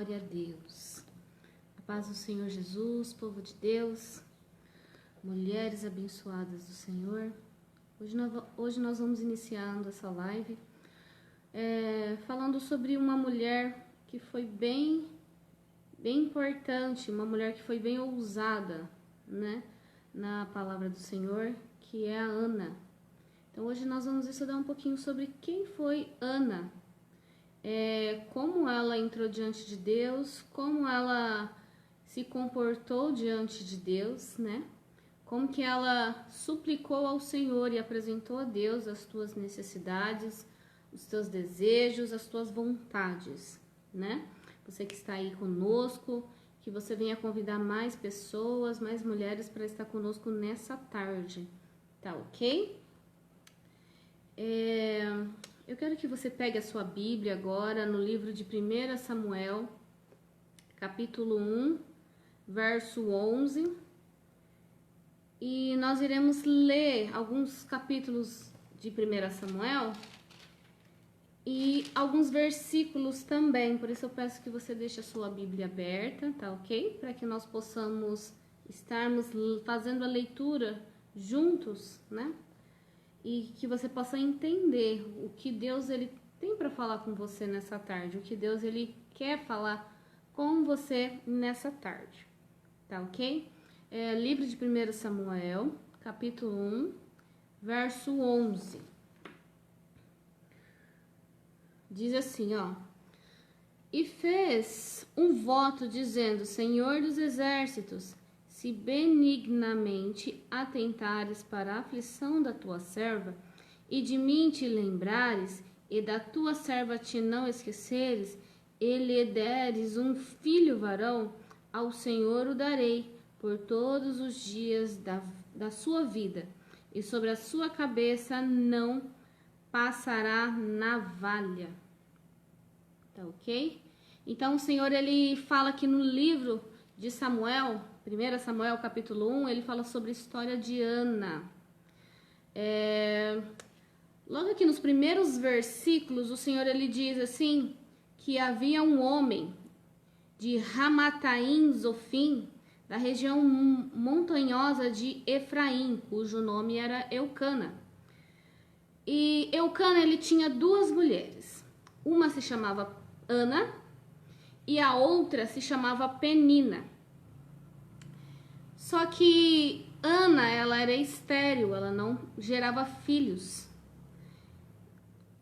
Glória a Deus. A paz do Senhor Jesus, povo de Deus, mulheres abençoadas do Senhor. Hoje nós vamos iniciando essa live falando sobre uma mulher que foi bem importante, uma mulher que foi bem ousada, né, na palavra do Senhor, que é a Ana. Então hoje nós vamos estudar um pouquinho sobre quem foi Ana, como ela entrou diante de Deus, como ela se comportou diante de Deus, né? Como que ela suplicou ao Senhor e apresentou a Deus as tuas necessidades, os teus desejos, as tuas vontades, né? Você que está aí conosco, que você venha convidar mais pessoas, mais mulheres para estar conosco nessa tarde, tá ok? Eu quero que você pegue a sua Bíblia agora no livro de 1 Samuel, capítulo 1, verso 11. E nós iremos ler alguns capítulos de 1 Samuel e alguns versículos também. Por isso eu peço que você deixe a sua Bíblia aberta, tá ok? Para que nós possamos estarmos fazendo a leitura juntos, né? E que você possa entender o que Deus ele tem para falar com você nessa tarde, o que Deus ele quer falar com você nessa tarde, tá ok? Livro de 1 Samuel, capítulo 1, verso 11. Diz assim, ó: E fez um voto dizendo: Senhor dos exércitos, se benignamente atentares para a aflição da tua serva, e de mim te lembrares, e da tua serva te não esqueceres, e lhe deres um filho varão, ao Senhor o darei por todos os dias da sua vida, e sobre a sua cabeça não passará navalha. Tá ok? Então o Senhor ele fala aqui no livro de Samuel, 1 Samuel capítulo 1, ele fala sobre a história de Ana. Logo aqui nos primeiros versículos, o Senhor ele diz assim, que havia um homem de Ramataim Zofim, da região montanhosa de Efraim, cujo nome era Eucana. E Eucana ele tinha duas mulheres. Uma se chamava Ana e a outra se chamava Penina. Só que Ana, ela era estéril, ela não gerava filhos.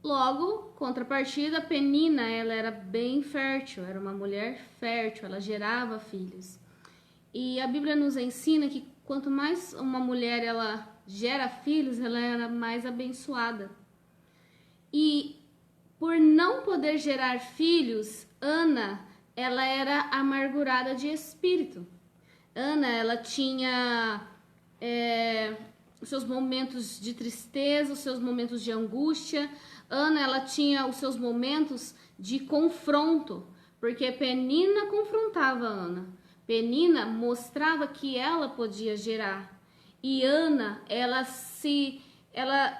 Logo, contrapartida, Penina, ela era bem fértil, era uma mulher fértil, ela gerava filhos. E a Bíblia nos ensina que quanto mais uma mulher ela gera filhos, ela era mais abençoada. E por não poder gerar filhos, Ana, ela era amargurada de espírito. Ana, ela tinha os seus momentos de tristeza, os seus momentos de angústia. Ana, ela tinha os seus momentos de confronto, porque Penina confrontava Ana. Penina mostrava que ela podia gerar. E Ana, ela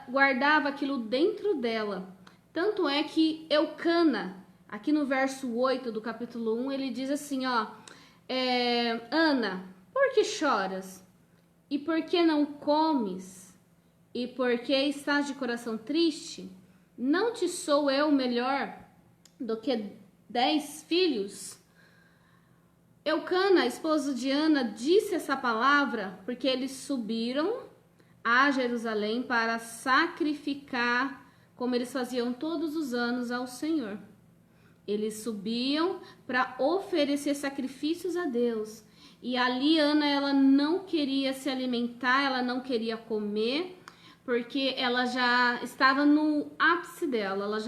guardava aquilo dentro dela. Tanto é que Eucana, aqui no verso 8 do capítulo 1, ele diz assim, ó: Ana, por que choras? E por que não comes? E por que estás de coração triste? Não te sou eu melhor do que 10 filhos? Eucana, esposo de Ana, disse essa palavra porque eles subiram a Jerusalém para sacrificar, como eles faziam todos os anos, ao Senhor. Eles subiam para oferecer sacrifícios a Deus. E ali Ana, ela não queria se alimentar, ela não queria comer, porque ela já estava no ápice dela, ela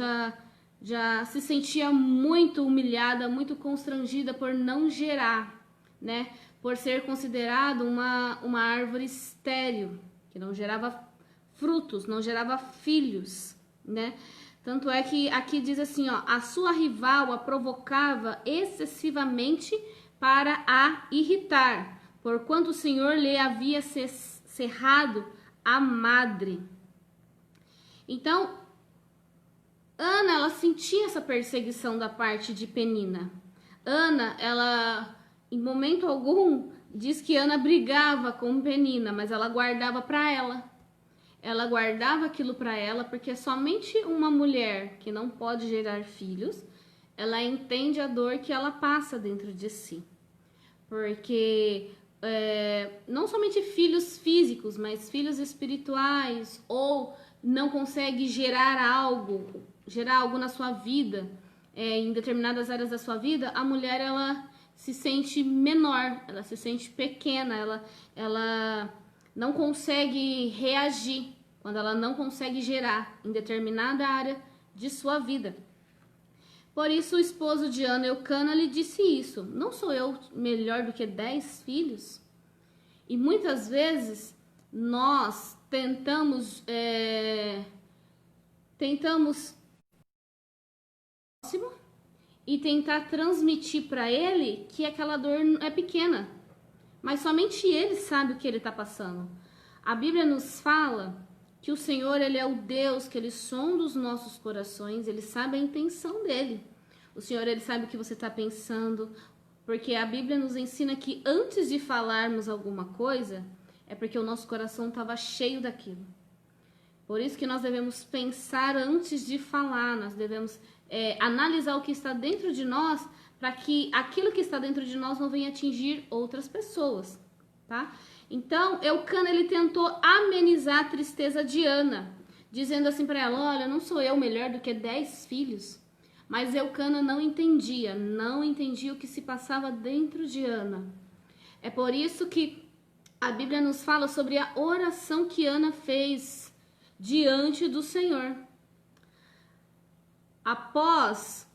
já se sentia muito humilhada, muito constrangida por não gerar, né? Por ser considerado uma árvore estéril, que não gerava frutos, não gerava filhos, né? Tanto é que aqui diz assim, ó: a sua rival a provocava excessivamente para a irritar, porquanto o Senhor lhe havia cerrado a madre. Então, Ana, ela sentia essa perseguição da parte de Penina. Ana, ela, em momento algum, diz que Ana brigava com Penina, mas ela guardava para ela. Ela guardava aquilo para ela, porque somente uma mulher que não pode gerar filhos, ela entende a dor que ela passa dentro de si. Porque não somente filhos físicos, mas filhos espirituais, ou não consegue gerar algo na sua vida, em determinadas áreas da sua vida, a mulher, ela se sente menor, ela se sente pequena, ela não consegue reagir quando ela não consegue gerar em determinada área de sua vida. Por isso o esposo de Ana, Eucana, lhe disse isso: não sou eu melhor do que 10 filhos? E muitas vezes nós tentamos e tentar transmitir para ele que aquela dor é pequena, mas somente ele sabe o que ele está passando. A Bíblia nos fala que o Senhor, ele é o Deus, que ele sonda os nossos corações, ele sabe a intenção dele. O Senhor, ele sabe o que você está pensando, porque a Bíblia nos ensina que antes de falarmos alguma coisa, é porque o nosso coração estava cheio daquilo. Por isso que nós devemos pensar antes de falar, nós devemos analisar o que está dentro de nós, para que aquilo que está dentro de nós não venha atingir outras pessoas, tá? Então, Eucana, ele tentou amenizar a tristeza de Ana, dizendo assim para ela: olha, não sou eu melhor do que 10 filhos. Mas Eucana não entendia o que se passava dentro de Ana. É por isso que a Bíblia nos fala sobre a oração que Ana fez diante do Senhor. Após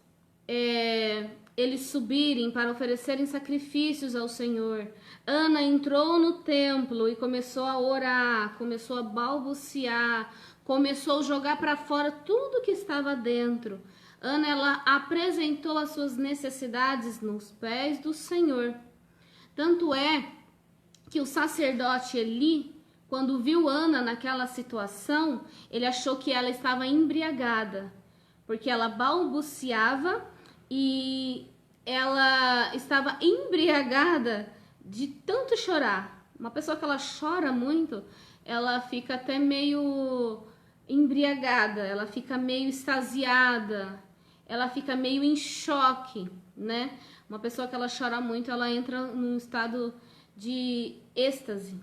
eles subirem para oferecerem sacrifícios ao Senhor, Ana entrou no templo e começou a orar, começou a balbuciar, começou a jogar para fora tudo que estava dentro. Ana, ela apresentou as suas necessidades nos pés do Senhor. Tanto é que o sacerdote Eli, quando viu Ana naquela situação, ele achou que ela estava embriagada, porque ela balbuciava e ela estava embriagada de tanto chorar. Uma pessoa que ela chora muito, ela fica até meio embriagada, ela fica meio extasiada, ela fica meio em choque, né? Uma pessoa que ela chora muito, ela entra num estado de êxtase.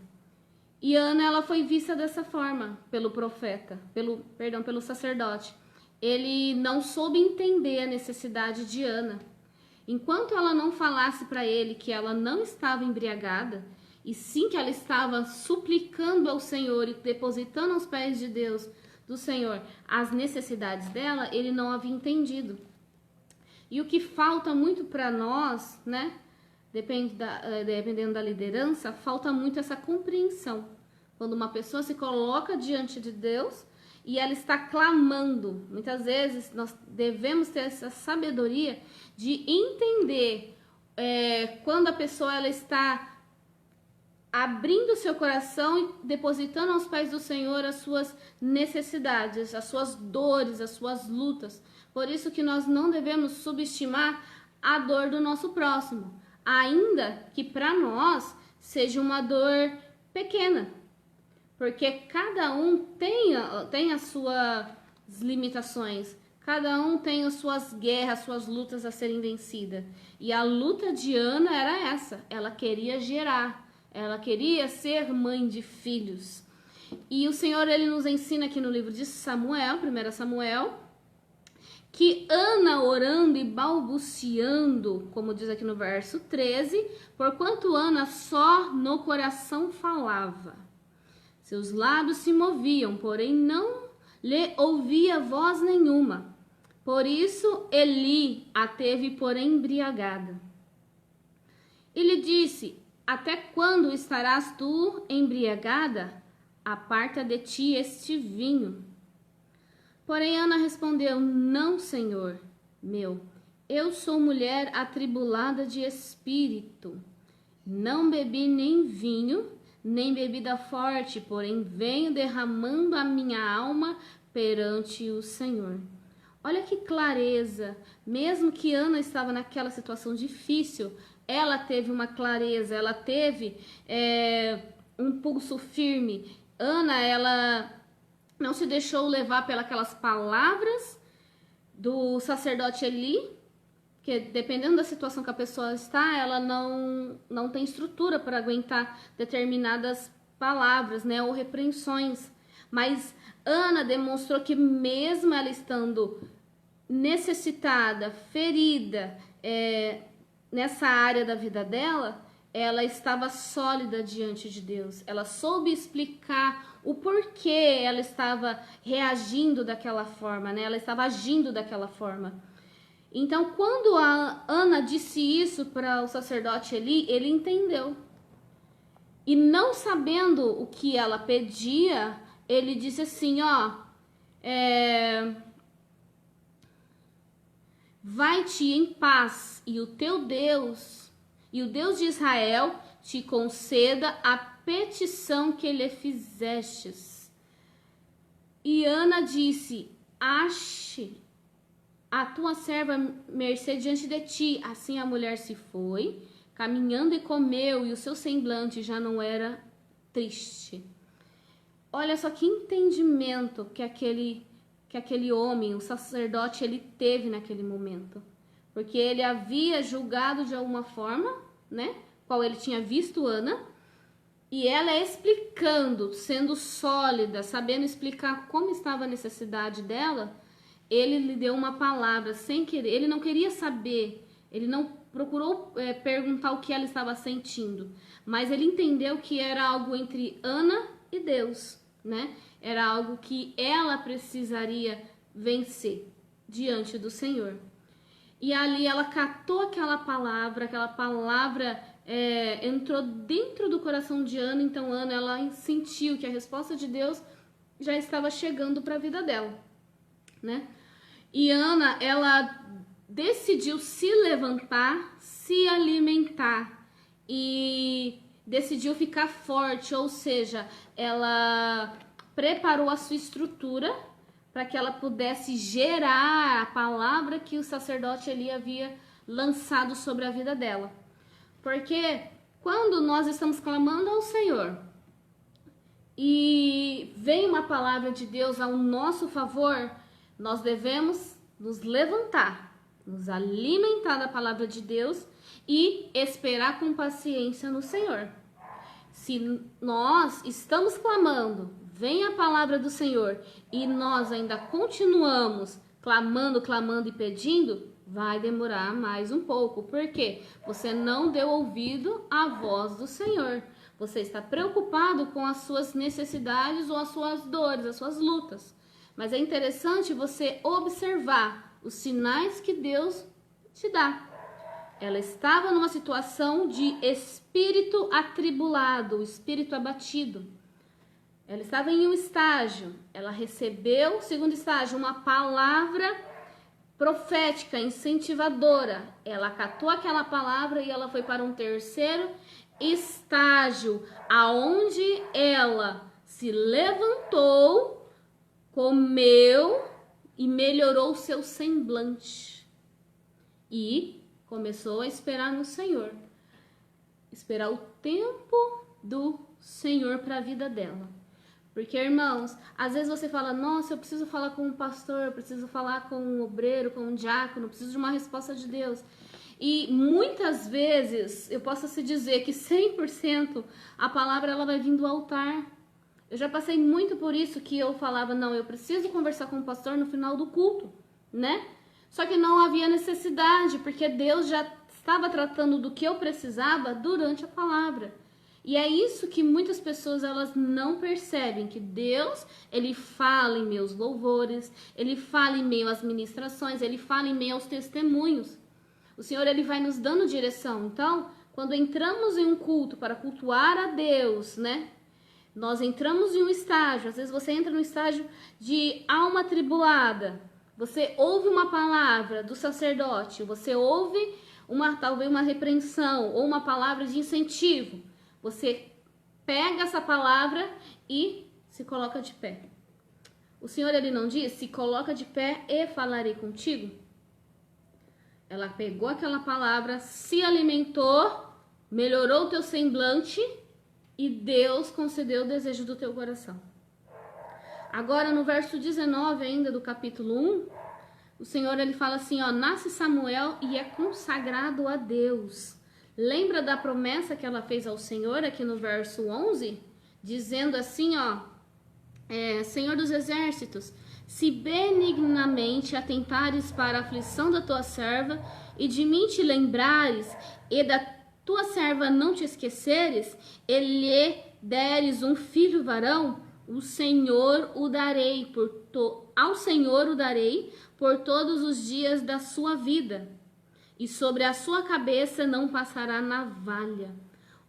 E Ana, ela foi vista dessa forma pelo profeta, pelo sacerdote. Ele não soube entender a necessidade de Ana. Enquanto ela não falasse para ele que ela não estava embriagada, e sim que ela estava suplicando ao Senhor e depositando aos pés de Deus, do Senhor, as necessidades dela, ele não havia entendido. E o que falta muito para nós, né, dependendo da liderança, falta muito essa compreensão. Quando uma pessoa se coloca diante de Deus e ela está clamando, muitas vezes nós devemos ter essa sabedoria de entender quando a pessoa ela está abrindo seu coração e depositando aos pés do Senhor as suas necessidades, as suas dores, as suas lutas. Por isso que nós não devemos subestimar a dor do nosso próximo, ainda que para nós seja uma dor pequena, porque cada um tem as suas limitações, cada um tem as suas guerras, as suas lutas a serem vencidas. E a luta de Ana era essa, ela queria gerar, ela queria ser mãe de filhos. E o Senhor, ele nos ensina aqui no livro de Samuel, 1 Samuel, que Ana orando e balbuciando, como diz aqui no verso 13, porquanto Ana só no coração falava. Seus lábios se moviam, porém não lhe ouvia voz nenhuma. Por isso Eli a teve por embriagada. E lhe disse: até quando estarás tu embriagada? Aparta de ti este vinho. Porém Ana respondeu: não, Senhor meu, eu sou mulher atribulada de espírito. Não bebi nem vinho, nem bebida forte, porém venho derramando a minha alma perante o Senhor. Olha que clareza. Mesmo que Ana estava naquela situação difícil, ela teve uma clareza, ela teve um pulso firme. Ana, ela não se deixou levar pelas palavras do sacerdote Eli, que dependendo da situação que a pessoa está, ela não tem estrutura para aguentar determinadas palavras, né, ou repreensões. Mas Ana demonstrou que mesmo ela estando necessitada, ferida, nessa área da vida dela, ela estava sólida diante de Deus. Ela soube explicar o porquê ela estava reagindo daquela forma, né? Ela estava agindo daquela forma. Então, quando a Ana disse isso para o sacerdote Eli, ele entendeu. E não sabendo o que ela pedia, ele disse assim, ó, vai-te em paz, e o teu Deus, e o Deus de Israel, te conceda a petição que lhe fizestes. E Ana disse, ache a tua serva mercê diante de ti. Assim a mulher se foi, caminhando e comeu, e o seu semblante já não era triste. Olha só que entendimento que aquele homem, o sacerdote, ele teve naquele momento. Porque ele havia julgado de alguma forma, né? Qual ele tinha visto Ana. E ela explicando, sendo sólida, sabendo explicar como estava a necessidade dela, ele lhe deu uma palavra sem querer. Ele não queria saber, ele não procurou perguntar o que ela estava sentindo. Mas ele entendeu que era algo entre Ana e Deus, né? Era algo que ela precisaria vencer diante do Senhor. E ali ela catou aquela palavra entrou dentro do coração de Ana. Então Ana, ela sentiu que a resposta de Deus já estava chegando para a vida dela, né? E Ana, ela decidiu se levantar, se alimentar e decidiu ficar forte, ou seja, ela preparou a sua estrutura para que ela pudesse gerar a palavra que o sacerdote Eli havia lançado sobre a vida dela. Porque quando nós estamos clamando ao Senhor e vem uma palavra de Deus ao nosso favor, nós devemos nos levantar, nos alimentar da palavra de Deus e esperar com paciência no Senhor. Se nós estamos clamando, vem a palavra do Senhor e nós ainda continuamos clamando e pedindo, vai demorar mais um pouco. Por quê? Você não deu ouvido à voz do Senhor. Você está preocupado com as suas necessidades ou as suas dores, as suas lutas. Mas é interessante você observar os sinais que Deus te dá. Ela estava numa situação de espírito atribulado, espírito abatido. Ela estava em um estágio. Ela recebeu, segundo estágio, uma palavra profética, incentivadora. Ela acatou aquela palavra e ela foi para um terceiro estágio, aonde ela se levantou, comeu e melhorou o seu semblante. E começou a esperar no Senhor. Esperar o tempo do Senhor para a vida dela. Porque, irmãos, às vezes você fala, nossa, eu preciso falar com um pastor, eu preciso falar com um obreiro, com um diácono, eu preciso de uma resposta de Deus. E muitas vezes, eu posso se dizer que 100% a palavra ela vai vir do altar. Eu já passei muito por isso, que eu falava, não, eu preciso conversar com o pastor no final do culto, né? Só que não havia necessidade, porque Deus já estava tratando do que eu precisava durante a palavra. E é isso que muitas pessoas elas não percebem, que Deus, ele fala em meus louvores, ele fala em meio às ministrações, ele fala em meio aos testemunhos. O Senhor, ele vai nos dando direção. Então, quando entramos em um culto para cultuar a Deus, né? Nós entramos em um estágio, às vezes você entra no estágio de alma atribulada, você ouve uma palavra do sacerdote, você ouve talvez uma repreensão ou uma palavra de incentivo. Você pega essa palavra e se coloca de pé. O Senhor, ele não diz, se coloca de pé e falarei contigo? Ela pegou aquela palavra, se alimentou, melhorou o teu semblante e Deus concedeu o desejo do teu coração. Agora, no verso 19 ainda do capítulo 1, o Senhor, ele fala assim, ó, nasce Samuel e é consagrado a Deus. Lembra da promessa que ela fez ao Senhor aqui no verso 11? Dizendo assim, ó, Senhor dos exércitos, se benignamente atentares para a aflição da tua serva e de mim te lembrares e da tua serva não te esqueceres, e lhe deres um filho varão, ao Senhor o darei por todos os dias da sua vida, e sobre a sua cabeça não passará navalha.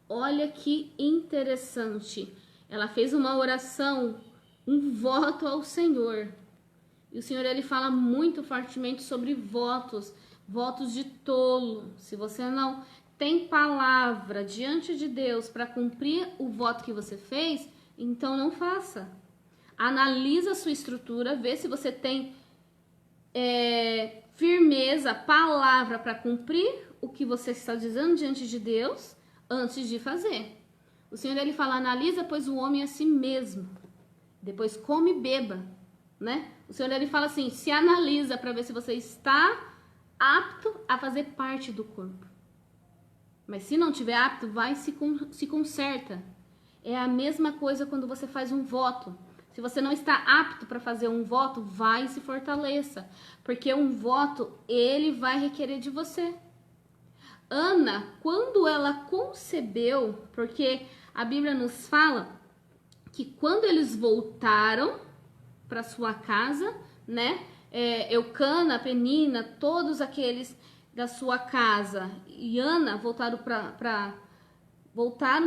Olha que interessante. Ela fez uma oração, um voto ao Senhor. E o Senhor, ele fala muito fortemente sobre votos de tolo. Se você não tem palavra diante de Deus para cumprir o voto que você fez, então não faça. Analisa a sua estrutura, vê se você tem firmeza, palavra para cumprir o que você está dizendo diante de Deus antes de fazer. O Senhor, ele fala, analisa, pois o homem é a si mesmo. Depois come e beba, né? O Senhor, ele fala assim, se analisa para ver se você está apto a fazer parte do corpo. Mas se não tiver apto, vai se conserta. É a mesma coisa quando você faz um voto. Se você não está apto para fazer um voto, vai e se fortaleça. Porque um voto, ele vai requerer de você. Ana, quando ela concebeu, porque a Bíblia nos fala que quando eles voltaram para sua casa, né? Eucana, Penina, todos aqueles da sua casa e Ana voltaram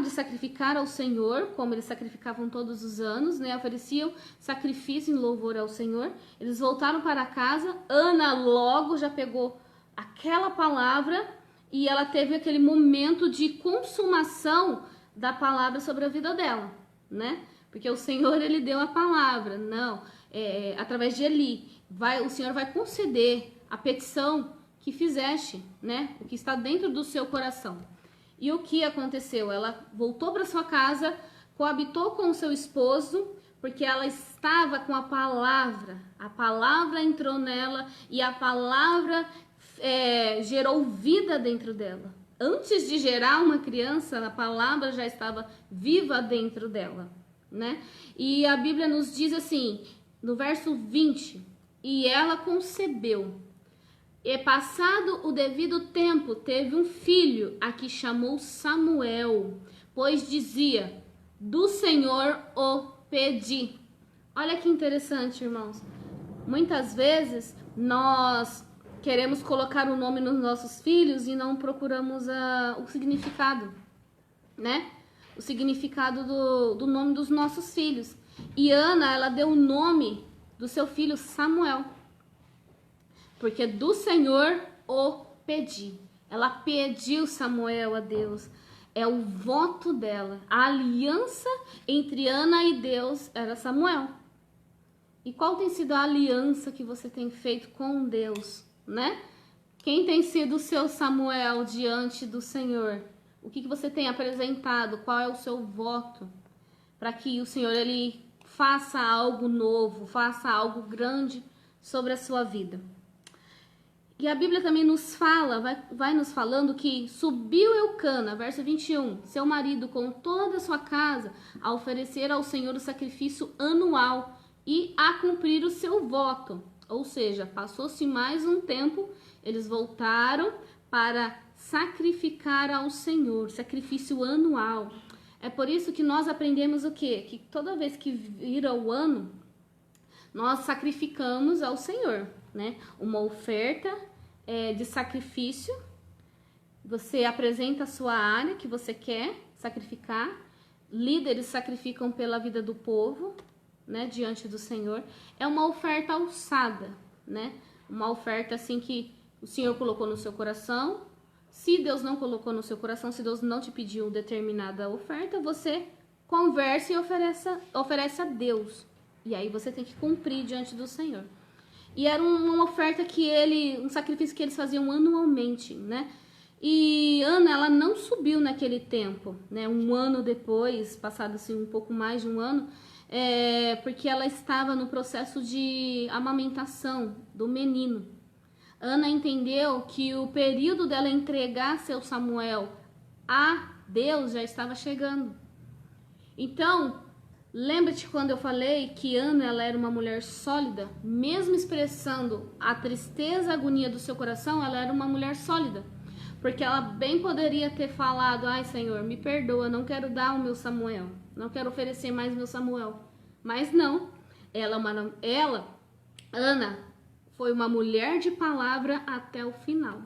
de sacrificar ao Senhor, como eles sacrificavam todos os anos, né? Ofereciam sacrifício em louvor ao Senhor. Eles voltaram para casa. Ana logo já pegou aquela palavra e ela teve aquele momento de consumação da palavra sobre a vida dela, né? Porque o Senhor, ele deu a palavra, não, através de Eli, o Senhor vai conceder a petição que fizeste, né? O que está dentro do seu coração. E o que aconteceu? Ela voltou para sua casa, coabitou com o seu esposo, porque ela estava com a palavra entrou nela e a palavra gerou vida dentro dela. Antes de gerar uma criança, a palavra já estava viva dentro dela, né? E a Bíblia nos diz assim, no verso 20, e ela concebeu, e passado o devido tempo, teve um filho, a que chamou Samuel, pois dizia, do Senhor o pedi. Olha que interessante, irmãos. Muitas vezes nós queremos colocar o nome nos nossos filhos e não procuramos o significado, né? O significado do nome dos nossos filhos. E Ana, ela deu o nome do seu filho Samuel, porque do Senhor o pedi. Ela pediu Samuel a Deus. É o voto dela. A aliança entre Ana e Deus era Samuel. E qual tem sido a aliança que você tem feito com Deus, né? Quem tem sido o seu Samuel diante do Senhor? O que você tem apresentado? Qual é o seu voto? Para que o Senhor, ele faça algo novo, faça algo grande sobre a sua vida. E a Bíblia também nos fala, vai nos falando que subiu Eucana, verso 21, seu marido com toda a sua casa, a oferecer ao Senhor o sacrifício anual e a cumprir o seu voto. Ou seja, passou-se mais um tempo, eles voltaram para sacrificar ao Senhor, sacrifício anual. É por isso que nós aprendemos o quê? Que toda vez que vira o ano, nós sacrificamos ao Senhor, né? Uma oferta de sacrifício. Você apresenta a sua área que você quer sacrificar. Líderes sacrificam pela vida do povo, né? Diante do Senhor. É uma oferta alçada, né? Uma oferta assim que o Senhor colocou no seu coração. Se Deus não colocou no seu coração, se Deus não te pediu determinada oferta, você conversa e oferece a Deus, E aí você tem que cumprir diante do Senhor. E era uma oferta um sacrifício que eles faziam anualmente, né? E Ana, ela não subiu naquele tempo, né? Um ano depois, passado assim um pouco mais de um ano, porque ela estava no processo de amamentação do menino. Ana entendeu que o período dela entregar seu Samuel a Deus já estava chegando. Então, lembra-te quando eu falei que Ana, ela era uma mulher sólida? Mesmo expressando a tristeza, a agonia do seu coração, ela era uma mulher sólida. Porque ela bem poderia ter falado, ai Senhor, me perdoa, não quero dar o meu Samuel. Não quero oferecer mais meu Samuel. Mas não, Ana, foi uma mulher de palavra até o final.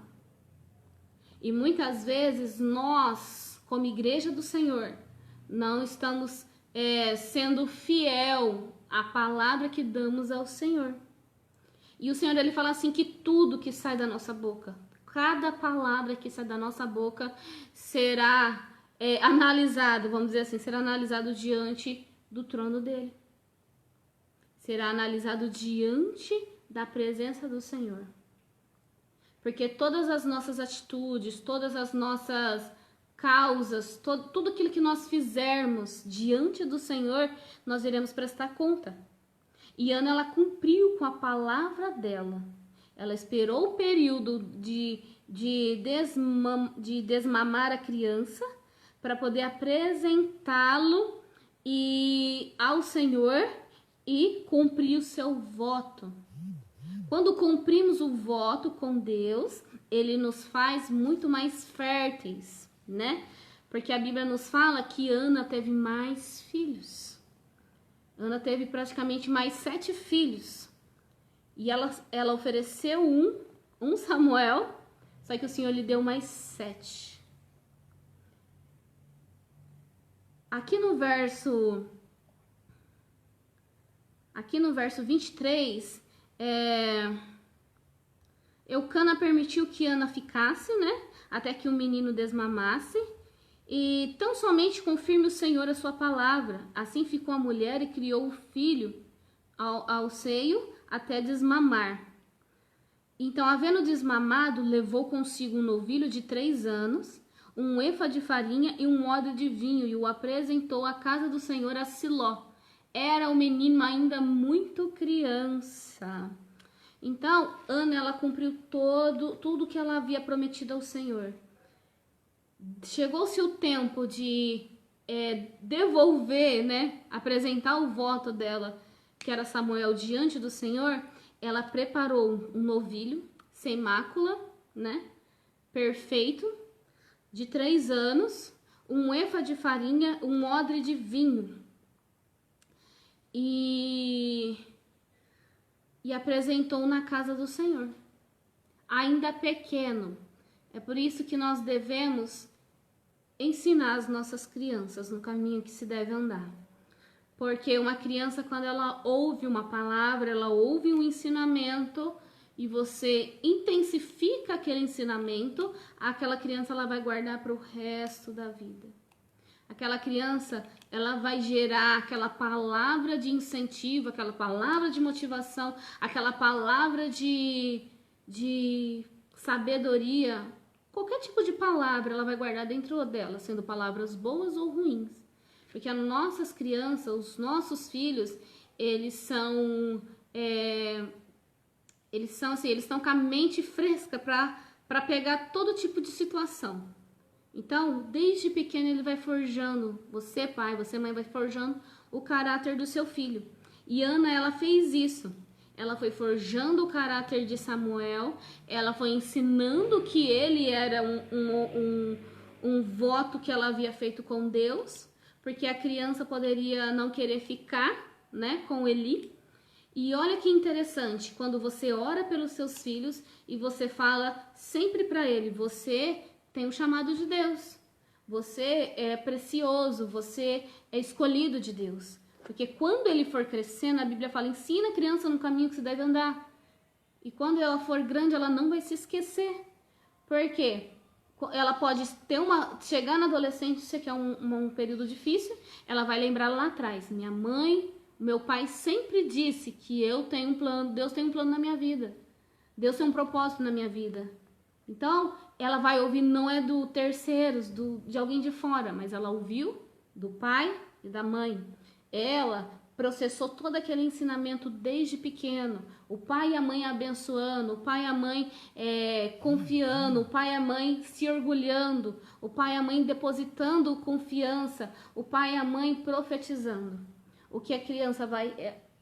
E muitas vezes nós, como igreja do Senhor, não estamos sendo fiel à palavra que damos ao Senhor. E o Senhor, ele fala assim que tudo que sai da nossa boca, cada palavra que sai da nossa boca será analisado, vamos dizer assim, será analisado diante do trono dele. Será analisado diante da presença do Senhor. Porque todas as nossas atitudes, todas as nossas causas, tudo aquilo que nós fizermos diante do Senhor, nós iremos prestar conta. E Ana, ela cumpriu com a palavra dela. Ela esperou o período de desmamar a criança para poder apresentá-lo ao Senhor e cumprir o seu voto. Quando cumprimos o voto com Deus, ele nos faz muito mais férteis, né? Porque a Bíblia nos fala que Ana teve mais filhos. Ana teve praticamente mais 7 filhos. E ela ofereceu um Samuel, só que o Senhor lhe deu mais 7. Aqui no verso 23, Eucana permitiu que Ana ficasse, né? Até que o menino desmamasse. E tão somente confirme o Senhor a sua palavra. Assim ficou a mulher e criou o filho ao seio até desmamar. Então, havendo desmamado, levou consigo um novilho de 3 anos, um efa de farinha e um odre de vinho, e o apresentou à casa do Senhor a Siló. Era o menino ainda muito criança. Então, Ana, ela cumpriu tudo que ela havia prometido ao Senhor. Chegou-se o tempo de devolver, né, apresentar o voto dela, que era Samuel, diante do Senhor. Ela preparou um novilho sem mácula, né, perfeito, de 3 anos, um efa de farinha, um odre de vinho. E apresentou na casa do Senhor, ainda pequeno. É por isso que nós devemos ensinar as nossas crianças no caminho que se deve andar. Porque uma criança, quando ela ouve uma palavra, ela ouve um ensinamento e você intensifica aquele ensinamento, aquela criança ela vai guardar para o resto da vida. Aquela criança, ela vai gerar aquela palavra de incentivo, aquela palavra de motivação, aquela palavra de sabedoria. Qualquer tipo de palavra ela vai guardar dentro dela, sendo palavras boas ou ruins. Porque as nossas crianças, os nossos filhos, eles estão com a mente fresca para pegar todo tipo de situação. Então, desde pequeno ele vai forjando, você pai, você mãe vai forjando o caráter do seu filho. E Ana, ela fez isso. Ela foi forjando o caráter de Samuel, ela foi ensinando que ele era um voto que ela havia feito com Deus, porque a criança poderia não querer ficar, né, com Eli. E olha que interessante, quando você ora pelos seus filhos e você fala sempre para ele, você tem o chamado de Deus, você é precioso, você é escolhido de Deus. Porque quando ele for crescendo, a Bíblia fala, ensina a criança no caminho que se deve andar. E quando ela for grande, ela não vai se esquecer. Por quê? Ela pode chegar na adolescência, que é um período difícil, ela vai lembrar lá atrás. Minha mãe Meu pai sempre disse que eu tenho um plano, Deus tem um plano na minha vida. Deus tem um propósito na minha vida. Então, ela vai ouvir, não é do terceiros, de alguém de fora, mas ela ouviu do pai e da mãe. Ela processou todo aquele ensinamento desde pequeno. O pai e a mãe abençoando, o pai e a mãe confiando, o pai e a mãe se orgulhando, o pai e a mãe depositando confiança, o pai e a mãe profetizando. O que a criança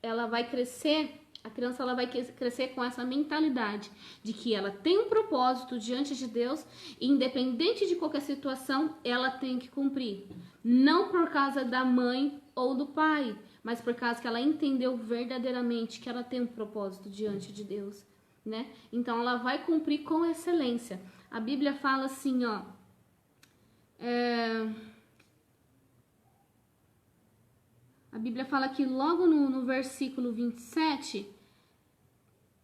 ela vai crescer, a criança ela vai crescer com essa mentalidade de que ela tem um propósito diante de Deus e independente de qualquer situação, ela tem que cumprir. Não por causa da mãe ou do pai, mas por causa que ela entendeu verdadeiramente que ela tem um propósito diante de Deus, né? Então ela vai cumprir com excelência. A Bíblia fala assim, ó, a Bíblia fala que logo no versículo 27,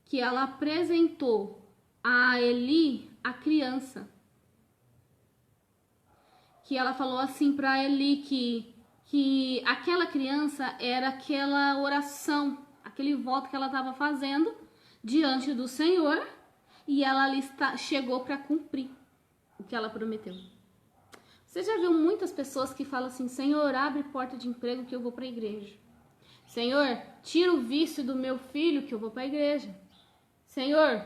que ela apresentou a Eli a criança. Que ela falou assim para Eli que aquela criança era aquela oração, aquele voto que ela estava fazendo diante do Senhor e ela ali chegou para cumprir o que ela prometeu. Você já viu muitas pessoas que falam assim, Senhor, abre porta de emprego que eu vou para a igreja. Senhor, tira o vício do meu filho que eu vou para a igreja. Senhor,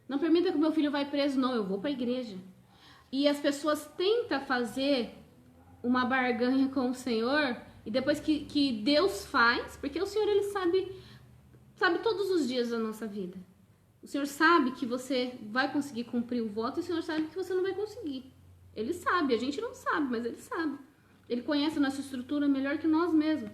não permita que o meu filho vá preso, não, eu vou para a igreja. E as pessoas tentam fazer uma barganha com o Senhor e depois que Deus faz, porque o Senhor ele sabe todos os dias da nossa vida. O Senhor sabe que você vai conseguir cumprir o voto e o Senhor sabe que você não vai conseguir. Ele sabe, a gente não sabe, mas ele sabe. Ele conhece a nossa estrutura melhor que nós mesmos.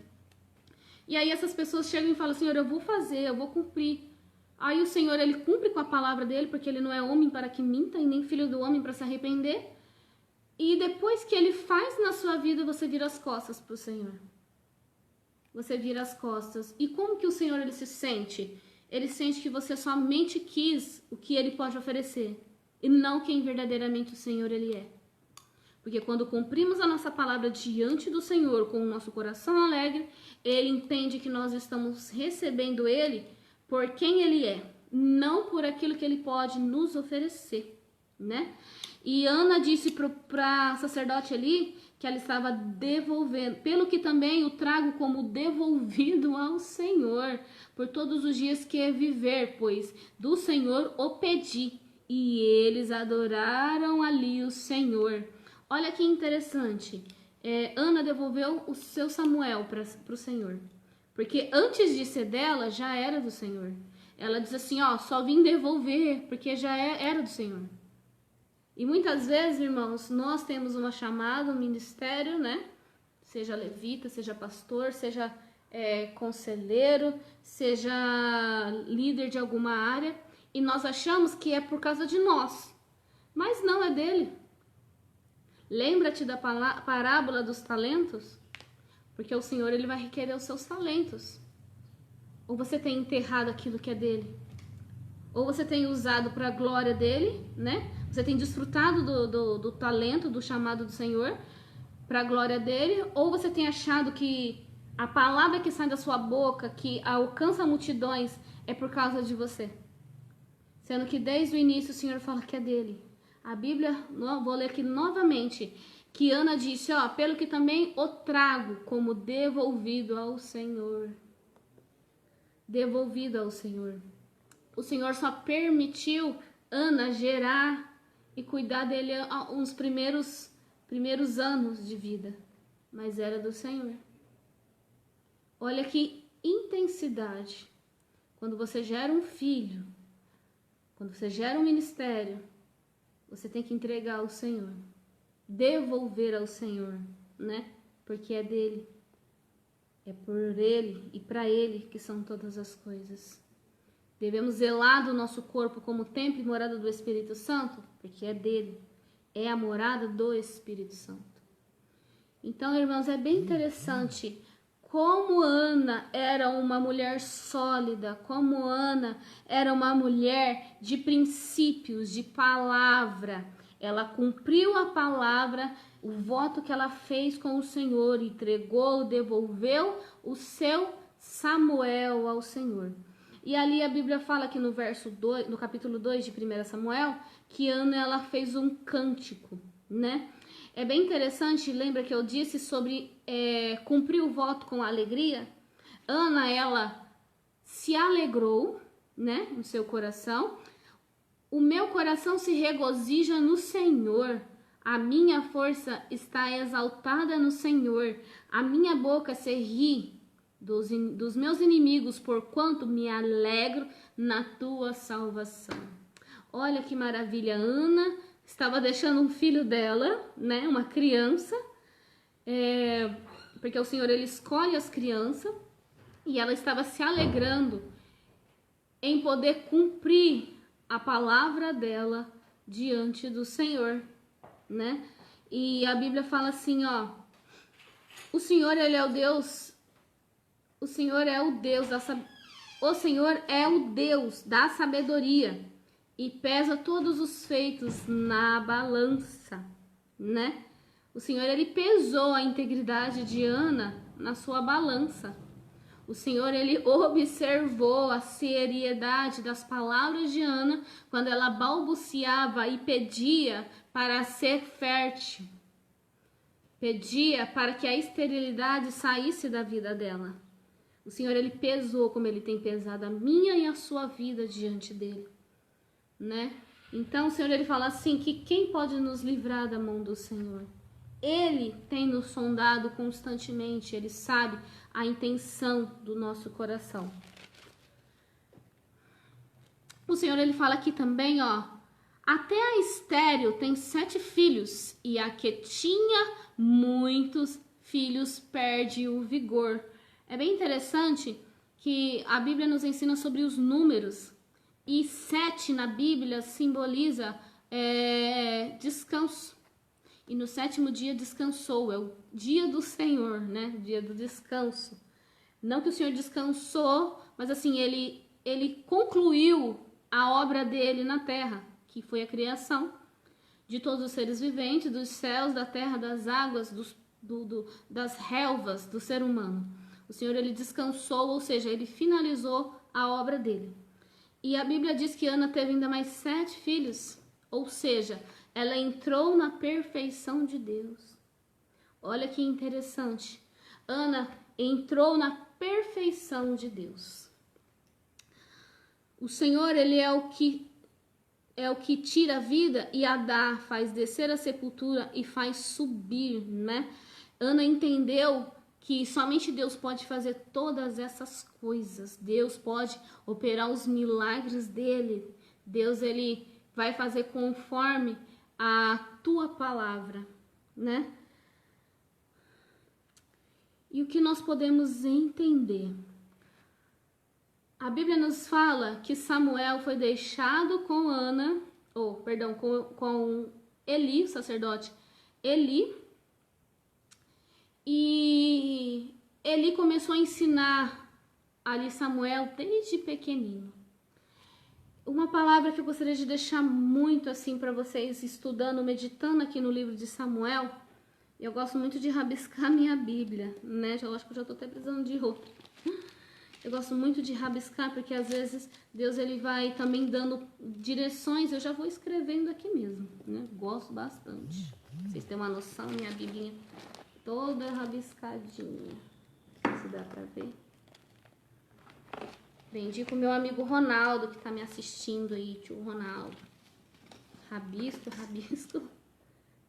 E aí essas pessoas chegam e falam, Senhor, eu vou fazer, eu vou cumprir. Aí o Senhor, ele cumpre com a palavra dele, porque ele não é homem para que minta e nem filho do homem para se arrepender. E depois que ele faz na sua vida, você vira as costas para o Senhor. Você vira as costas. E como que o Senhor ele se sente? Ele sente que você somente quis o que ele pode oferecer e não quem verdadeiramente o Senhor ele é. Porque quando cumprimos a nossa palavra diante do Senhor com o nosso coração alegre, ele entende que nós estamos recebendo ele por quem ele é, não por aquilo que ele pode nos oferecer, né? E Ana disse para sacerdote ali que ela estava devolvendo, pelo que também o trago como devolvido ao Senhor, por todos os dias que viver, pois do Senhor o pedi, e eles adoraram ali o Senhor. Olha que interessante, Ana devolveu o seu Samuel para o Senhor, porque antes de ser dela, já era do Senhor. Ela diz assim, ó, só vim devolver, porque já era do Senhor. E muitas vezes, irmãos, nós temos uma chamada, um ministério, né? Seja levita, seja pastor, seja conselheiro, seja líder de alguma área, e nós achamos que é por causa de nós, mas não, é dele. Lembra-te da parábola dos talentos? Porque o Senhor ele vai requerer os seus talentos. Ou você tem enterrado aquilo que é dele, ou você tem usado para a glória dele, né? Você tem desfrutado do talento, do chamado do Senhor para a glória dele, ou você tem achado que a palavra que sai da sua boca, que alcança multidões, é por causa de você. Sendo que desde o início o Senhor fala que é dele. A Bíblia, vou ler aqui novamente, que Ana disse, ó, pelo que também o trago como devolvido ao Senhor. Devolvido ao Senhor. O Senhor só permitiu Ana gerar e cuidar dele uns primeiros anos de vida, mas era do Senhor. Olha que intensidade. Quando você gera um filho, quando você gera um ministério, você tem que entregar ao Senhor, devolver ao Senhor, né? Porque é dele, é por ele e para ele que são todas as coisas. Devemos zelar do nosso corpo como templo e morada do Espírito Santo, porque é dele, é a morada do Espírito Santo. Então, irmãos, é bem interessante como Ana era uma mulher sólida, como Ana era uma mulher de princípios, de palavra. Ela cumpriu a palavra, o voto que ela fez com o Senhor, entregou, devolveu o seu Samuel ao Senhor. E ali a Bíblia fala que no verso 2, no capítulo 2 de 1 Samuel, que Ana ela fez um cântico, né? É bem interessante, lembra que eu disse sobre cumprir o voto com alegria? Ana, ela se alegrou, né, no seu coração. O meu coração se regozija no Senhor. A minha força está exaltada no Senhor. A minha boca se ri dos meus inimigos, porquanto me alegro na tua salvação. Olha que maravilha, Ana estava deixando um filho dela, né, uma criança, porque o Senhor ele escolhe as crianças, e ela estava se alegrando em poder cumprir a palavra dela diante do Senhor, né? E a Bíblia fala assim, ó, o Senhor ele é o Deus, o Senhor é o Deus da sabedoria e pesa todos os feitos na balança, né? O Senhor ele pesou a integridade de Ana na sua balança. O Senhor, ele observou a seriedade das palavras de Ana quando ela balbuciava e pedia para ser fértil. Pedia para que a esterilidade saísse da vida dela. O Senhor, ele pesou como ele tem pesado a minha e a sua vida diante dele, né? Então, o Senhor, ele fala assim, que quem pode nos livrar da mão do Senhor? Ele tem nos sondado constantemente, ele sabe a intenção do nosso coração. O Senhor, ele fala aqui também, ó, até a estéril tem 7 filhos, e a que tinha muitos filhos perde o vigor. É bem interessante que a Bíblia nos ensina sobre os números, e 7 na Bíblia simboliza descanso. E no 7º dia descansou, é o dia do Senhor, né? Dia do descanso. Não que o Senhor descansou, mas assim, ele concluiu a obra dele na terra, que foi a criação de todos os seres viventes, dos céus, da terra, das águas, das relvas do ser humano. O Senhor, ele descansou, ou seja, ele finalizou a obra dele. E a Bíblia diz que Ana teve ainda mais 7 filhos, ou seja, ela entrou na perfeição de Deus. Olha que interessante. Ana entrou na perfeição de Deus. O Senhor, ele é o que tira a vida e a dá, faz descer a sepultura e faz subir, né? Ana entendeu que somente Deus pode fazer todas essas coisas. Deus pode operar os milagres dele. Deus, ele vai fazer conforme a tua palavra, né? E o que nós podemos entender? A Bíblia nos fala que Samuel foi deixado com com Eli, o sacerdote Eli, e Eli começou a ensinar ali Samuel desde pequenino. Uma palavra que eu gostaria de deixar muito assim para vocês estudando, meditando aqui no livro de Samuel. Eu gosto muito de rabiscar minha Bíblia, né? Eu acho que eu já tô até precisando de outra. Eu gosto muito de rabiscar porque às vezes Deus ele vai também dando direções. Eu já vou escrevendo aqui mesmo, né? Gosto bastante. Vocês têm uma noção, minha Bíblia toda rabiscadinha. Não sei se dá para ver. Aprendi com o meu amigo Ronaldo, que tá me assistindo aí, tio Ronaldo. Rabisco,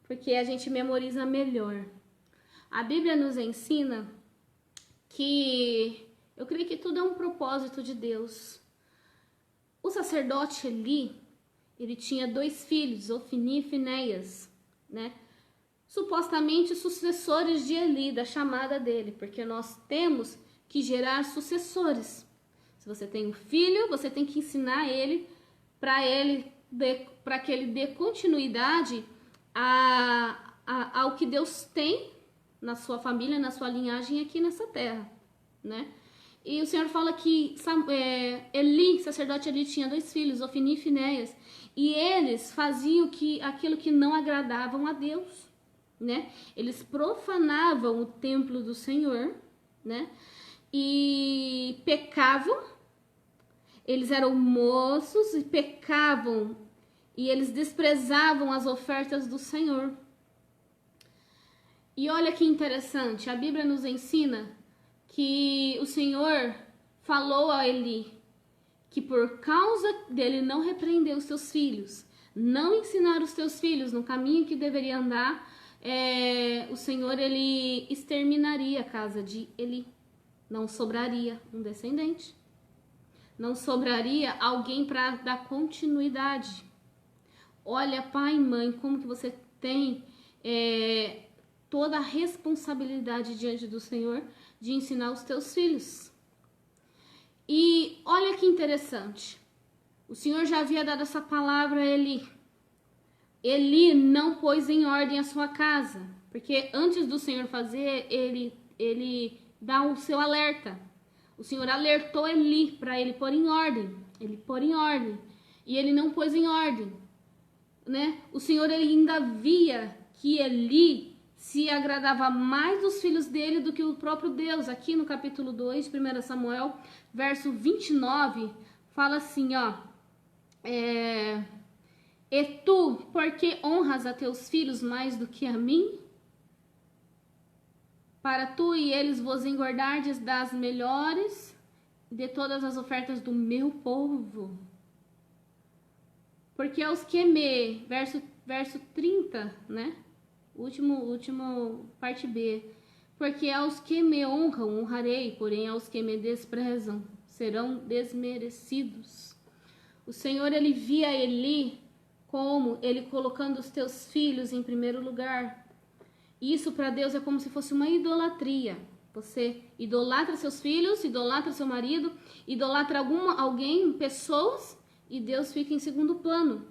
porque a gente memoriza melhor. A Bíblia nos ensina que, eu creio que tudo é um propósito de Deus. O sacerdote Eli, ele tinha 2 filhos, Ofni e Finéias, né? Supostamente sucessores de Eli, da chamada dele, porque nós temos que gerar sucessores. Se você tem um filho, você tem que ensinar ele para que ele dê continuidade ao que Deus tem na sua família, na sua linhagem aqui nessa terra, né? E o Senhor fala que Eli, sacerdote Eli, tinha 2 filhos, Ofni e Finéias. E eles faziam aquilo que não agradavam a Deus, né? Eles profanavam o templo do Senhor, né? E pecavam. Eles eram moços e pecavam. E eles desprezavam as ofertas do Senhor. E olha que interessante, a Bíblia nos ensina que o Senhor falou a Eli que por causa dele não repreender os seus filhos, não ensinar os teus filhos no caminho que deveria andar, o Senhor ele exterminaria a casa de Eli. Não sobraria um descendente. Não sobraria alguém para dar continuidade. Olha, pai e mãe, como que você tem toda a responsabilidade diante do Senhor de ensinar os teus filhos. E olha que interessante. O Senhor já havia dado essa palavra a Eli. Eli não pôs em ordem a sua casa, porque antes do Senhor fazer, ele dá o seu alerta. O Senhor alertou Eli para ele pôr em ordem. Ele pôr em ordem. E ele não pôs em ordem, né? O Senhor ele ainda via que Eli se agradava mais dos filhos dele do que o próprio Deus. Aqui no capítulo 2, 1 Samuel, verso 29, fala assim, ó. E tu, por que honras a teus filhos mais do que a mim? Para tu e eles vos engordardes das melhores de todas as ofertas do meu povo. Porque aos que me... Verso 30, né? Último parte B. Porque aos que me honram, honrarei, porém aos que me desprezam, serão desmerecidos. O Senhor, ele via Eli como ele colocando os teus filhos em primeiro lugar. Isso para Deus é como se fosse uma idolatria. Você idolatra seus filhos, idolatra seu marido, idolatra alguém, pessoas, e Deus fica em segundo plano.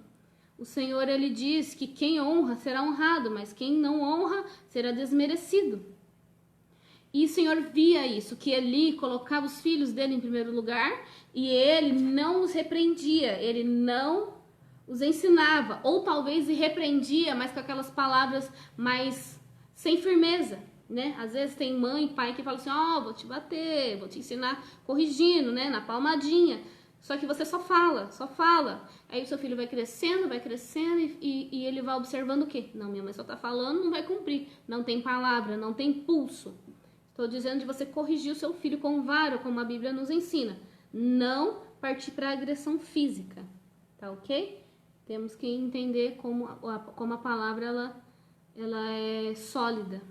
O Senhor, ele diz que quem honra será honrado, mas quem não honra será desmerecido. E o Senhor via isso, que Eli colocava os filhos dele em primeiro lugar e ele não os repreendia, ele não os ensinava, ou talvez repreendia, mas com aquelas palavras mais sem firmeza, né? Às vezes tem mãe e pai que falam assim, vou te bater, vou te ensinar corrigindo, né? Na palmadinha. Só que você só fala. Aí o seu filho vai crescendo e ele vai observando o quê? Não, minha mãe só tá falando, não vai cumprir. Não tem palavra, não tem pulso. Estou dizendo de você corrigir o seu filho com vara, como a Bíblia nos ensina. Não partir para agressão física, tá ok? Temos que entender como a palavra ela é sólida.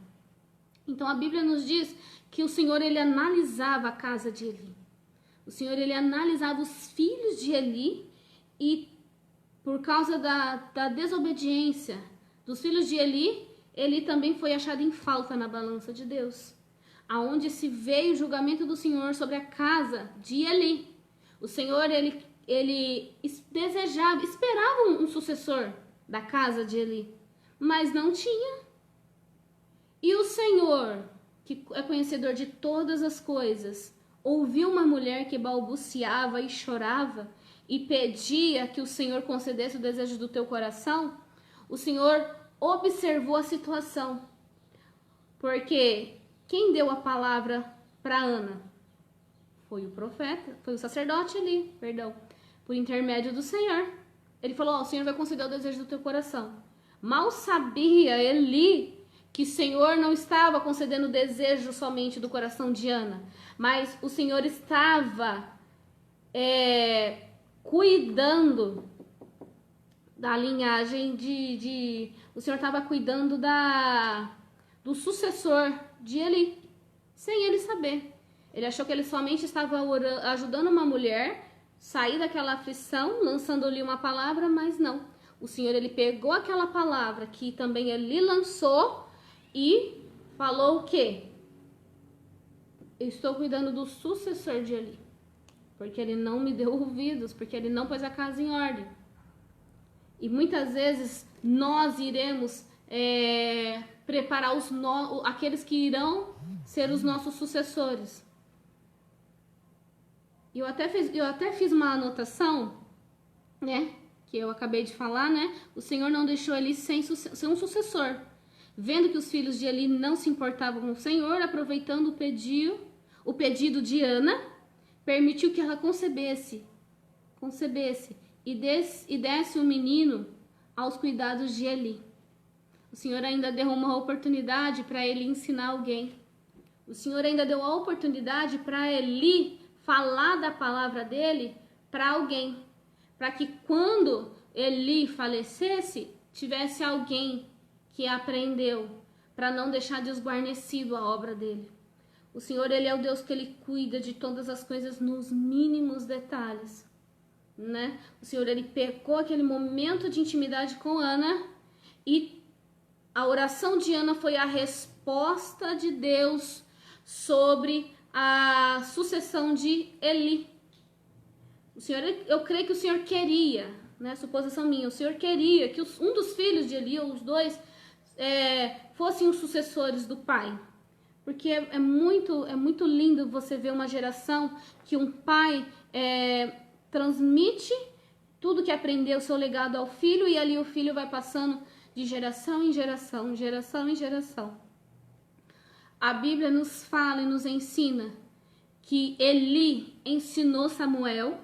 Então a Bíblia nos diz que o Senhor ele analisava a casa de Eli. O Senhor ele analisava os filhos de Eli e por causa da desobediência dos filhos de Eli, Eli também foi achado em falta na balança de Deus. Aonde se veio o julgamento do Senhor sobre a casa de Eli. O Senhor ele desejava, esperava um sucessor da casa de Eli, mas não tinha. E o Senhor, que é conhecedor de todas as coisas, ouviu uma mulher que balbuciava e chorava e pedia que o Senhor concedesse o desejo do teu coração. O Senhor observou a situação, porque quem deu a palavra para Ana? Foi o profeta, foi o sacerdote ali, por intermédio do Senhor. Ele falou, o Senhor vai conceder o desejo do teu coração. Mal sabia Eli que o Senhor não estava concedendo o desejo somente do coração de Ana, mas o Senhor estava cuidando da linhagem o Senhor estava cuidando do sucessor de Eli, sem ele saber. Ele achou que ele somente estava ajudando uma mulher sair daquela aflição, lançando-lhe uma palavra, mas não. O Senhor ele pegou aquela palavra que também ele lançou e falou o quê? Eu estou cuidando do sucessor de Eli, porque ele não me deu ouvidos, porque ele não pôs a casa em ordem. E muitas vezes nós iremos preparar aqueles que irão ser os nossos sucessores. eu até fiz uma anotação, né? Que eu acabei de falar, né? O Senhor não deixou Eli sem um sucessor. Vendo que os filhos de Eli não se importavam com o Senhor, aproveitando o pedido de Ana, permitiu que ela concebesse e desse o menino aos cuidados de Eli. O Senhor ainda deu uma oportunidade para Eli ensinar alguém. O Senhor ainda deu a oportunidade para Eli falar da palavra dele para alguém, para que quando Eli falecesse, tivesse alguém que aprendeu, para não deixar desguarnecido a obra dele. O Senhor, ele é o Deus que ele cuida de todas as coisas nos mínimos detalhes, né? O Senhor, ele pecou aquele momento de intimidade com Ana e a oração de Ana foi a resposta de Deus sobre a sucessão de Eli. O Senhor, eu creio que o Senhor queria, né, suposição minha, o Senhor queria que um dos filhos de Eli, ou os dois, fossem os sucessores do pai. Porque é muito lindo você ver uma geração que um pai transmite tudo que aprendeu, o seu legado ao filho, e ali o filho vai passando de geração em geração, geração em geração. A Bíblia nos fala e nos ensina que Eli ensinou Samuel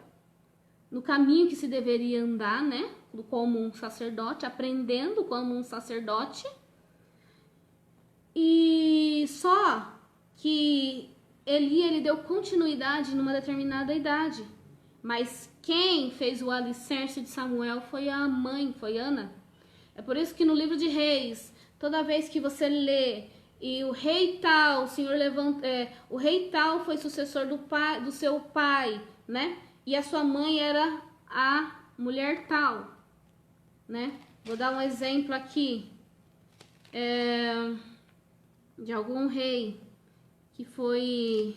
no caminho que se deveria andar, né? Como um sacerdote, aprendendo como um sacerdote. E só que ele deu continuidade numa determinada idade. Mas quem fez o alicerce de Samuel foi a mãe, foi Ana. É por isso que no livro de Reis, toda vez que você lê, e o rei tal, o Senhor o rei tal foi sucessor do seu pai, né? E a sua mãe era a mulher tal, né? Vou dar um exemplo aqui de algum rei que foi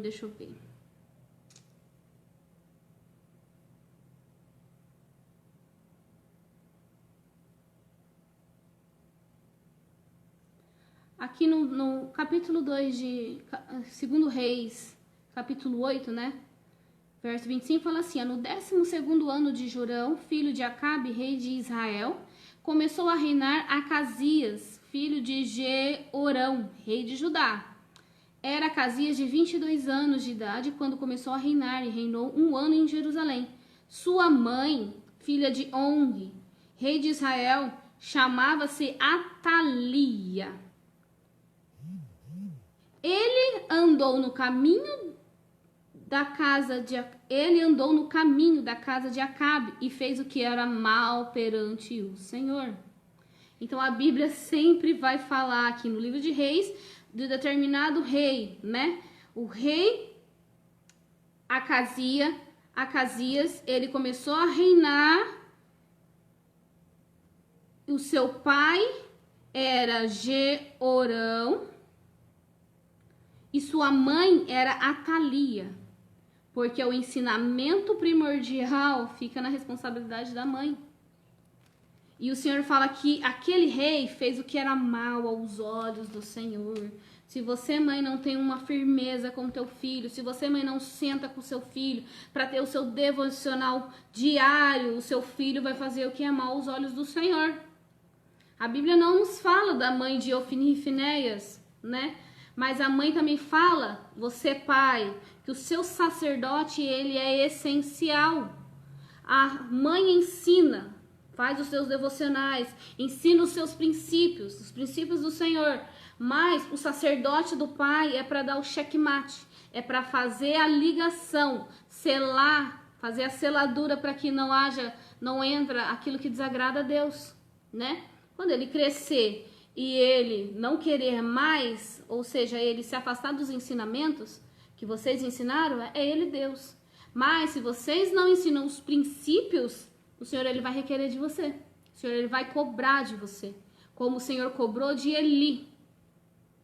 deixa eu ver. Aqui no capítulo 2 de 2 Reis, capítulo 8, né? Verso 25 fala assim: no 12º ano de Jorão, filho de Acabe, rei de Israel, começou a reinar Acasias, filho de Jeorão, rei de Judá. Era Acasias de 22 anos de idade quando começou a reinar e reinou 1 ano em Jerusalém. Sua mãe, filha de Onri, rei de Israel, chamava-se Atalia. Ele andou no caminho da casa de Acabe e fez o que era mal perante o Senhor. Então a Bíblia sempre vai falar aqui no livro de Reis de determinado rei, né? O rei Acasias, ele começou a reinar. O seu pai era Jeorão e sua mãe era Atalia, porque o ensinamento primordial fica na responsabilidade da mãe. E o Senhor fala que aquele rei fez o que era mal aos olhos do Senhor. Se você, mãe, não tem uma firmeza com teu filho, se você, mãe, não senta com seu filho para ter o seu devocional diário, o seu filho vai fazer o que é mal aos olhos do Senhor. A Bíblia não nos fala da mãe de Ofni e Finéias, né? Mas a mãe também fala, você, pai, que o seu sacerdote, ele é essencial. A mãe ensina, faz os seus devocionais, ensina os seus princípios, os princípios do Senhor. Mas o sacerdote do pai é para dar o checkmate, é para fazer a ligação, selar, fazer a seladura para que não entra aquilo que desagrada a Deus, né? Quando ele crescer e ele não querer mais, ou seja, ele se afastar dos ensinamentos que vocês ensinaram, é ele Deus. Mas se vocês não ensinam os princípios, o Senhor, ele vai requerer de você. O Senhor, ele vai cobrar de você, como o Senhor cobrou de Eli.